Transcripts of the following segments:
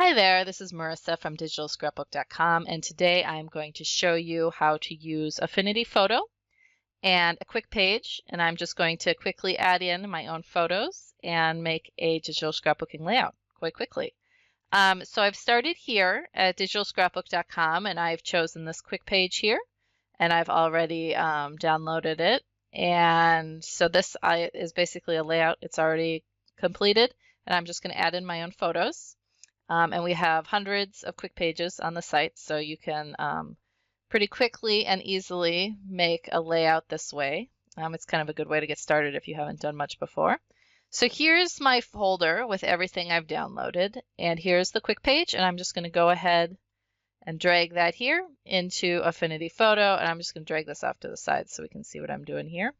Hi there, this is Marisa from DigitalScrapbook.com, and today I'm going to show you how to use Affinity Photo and a quick page, and I'm just going to quickly add in my own photos and make a digital scrapbooking layout quite quickly. So I've started here at DigitalScrapbook.com, and I've chosen this quick page here, and I've already downloaded it. And so this is basically a layout. It's already completed, and I'm just going to add in my own photos. And we have hundreds of quick pages on the site, so you can pretty quickly and easily make a layout this way. It's kind of a good way to get started if you haven't done much before. So here's my folder with everything I've downloaded, and here's the quick page, and I'm just going to go ahead and drag that here into Affinity Photo, and I'm just going to drag this off to the side so we can see what I'm doing here.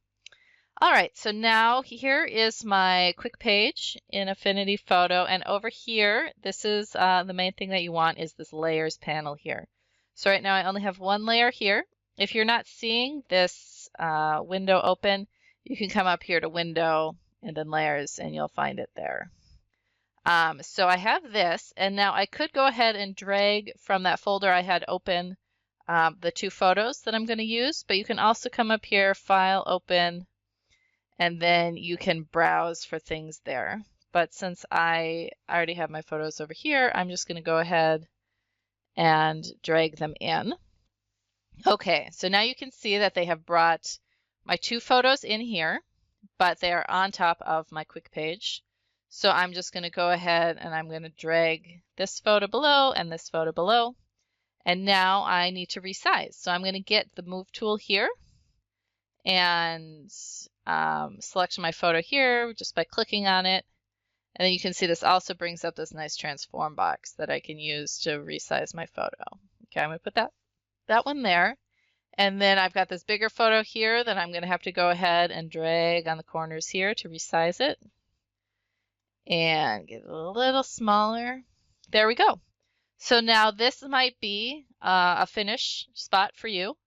All right, so now here is my quick page in Affinity Photo, and over here, this is the main thing that you want is this layers panel here. So right now I only have one layer here. If you're not seeing this window open, you can come up here to Window and then Layers, and you'll find it there. So I have this, and now I could go ahead and drag from that folder I had open the two photos that I'm going to use, but you can also come up here, File, Open, and then you can browse for things there. But since I already have my photos over here, I'm just going to go ahead and drag them in. Okay, so now you can see that they have brought my two photos in here, but they are on top of my quick page. So I'm just going to go ahead and I'm going to drag this photo below and this photo below. And now I need to resize. So I'm going to get the Move tool here and select my photo here just by clicking on it. And then you can see this also brings up this nice transform box that I can use to resize my photo. Okay, I'm going to put that one there. And then I've got this bigger photo here that I'm going to have to go ahead and drag on the corners here to resize it. And get it a little smaller. There we go. So now this might be a finish spot for you.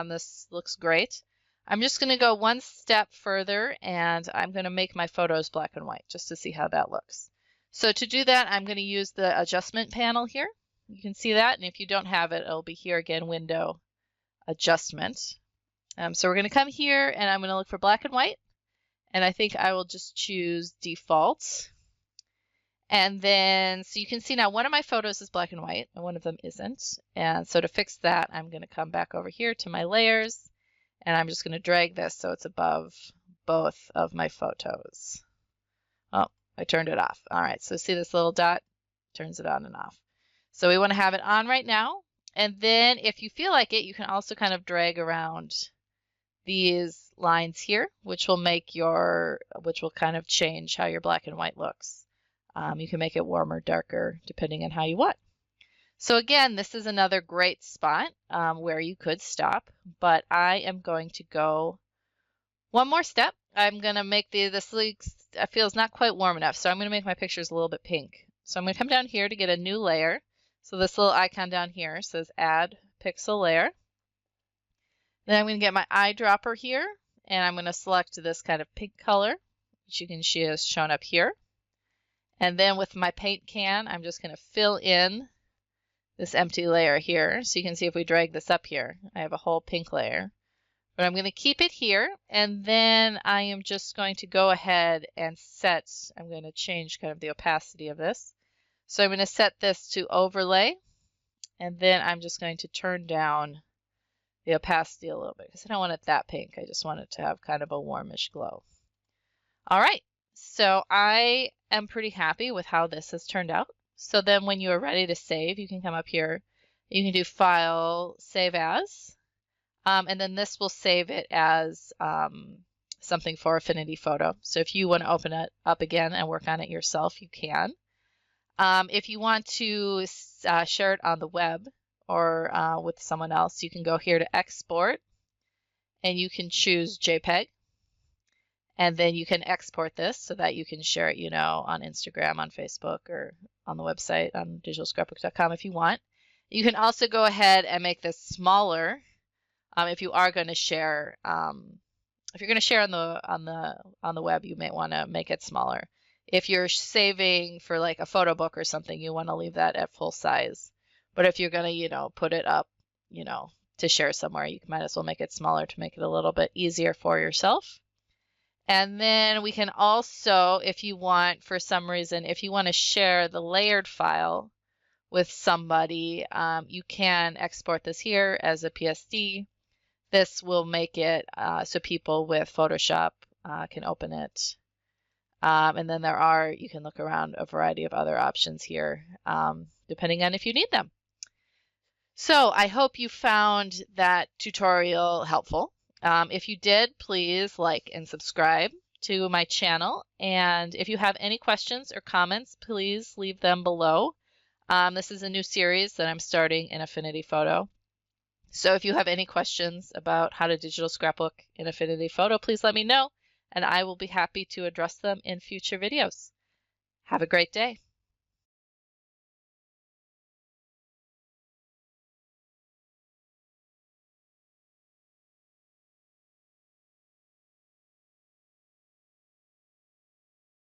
This looks great. I'm just going to go one step further, and I'm going to make my photos black and white just to see how that looks. So to do that, I'm going to use the adjustment panel here. You can see that, and if you don't have it, it'll be here again, Window, Adjustment. So we're going to come here, and I'm going to look for black and white, and I think I will just choose Default. And then, so you can see now one of my photos is black and white, and one of them isn't. And so to fix that, I'm going to come back over here to my layers, and I'm just going to drag this so it's above both of my photos. Oh, I turned it off. All right, so see this little dot? Turns it on and off. So we want to have it on right now. And then if you feel like it, you can also kind of drag around these lines here, which will kind of change how your black and white looks. You can make it warmer, darker, depending on how you want. So again, this is another great spot where you could stop, but I am going to go one more step. I'm going to make this feels not quite warm enough, so I'm going to make my pictures a little bit pink. So I'm going to come down here to get a new layer. So this little icon down here says Add Pixel Layer. Then I'm going to get my eyedropper here, and I'm going to select this kind of pink color, which you can see is shown up here. And then with my paint can, I'm just going to fill in this empty layer here. So you can see if we drag this up here, I have a whole pink layer. But I'm going to keep it here, and then I am just going to go ahead and I'm going to change kind of the opacity of this. So I'm going to set this to Overlay, and then I'm just going to turn down the opacity a little bit because I don't want it that pink. I just want it to have kind of a warmish glow. All right, so I am pretty happy with how this has turned out. So then when you are ready to save, you can come up here. You can do File, Save As, and then this will save it as something for Affinity Photo. So if you want to open it up again and work on it yourself, you can. If you want to share it on the web or with someone else, you can go here to Export, and you can choose JPEG. And then you can export this so that you can share it, on Instagram, on Facebook, or on the website on DigitalScrapbook.com if you want. You can also go ahead and make this smaller if you are going to share. If you're going to share on the web, you may want to make it smaller. If you're saving for like a photo book or something, you want to leave that at full size. But if you're going to, put it up, to share somewhere, you might as well make it smaller to make it a little bit easier for yourself. And then we can also, if you want, for some reason, if you want to share the layered file with somebody, you can export this here as a PSD. This will make it so people with Photoshop can open it. And then you can look around a variety of other options here, depending on if you need them. So I hope you found that tutorial helpful. If you did, please like and subscribe to my channel. And if you have any questions or comments, please leave them below. This is a new series that I'm starting in Affinity Photo. So if you have any questions about how to digital scrapbook in Affinity Photo, please let me know, and I will be happy to address them in future videos. Have a great day.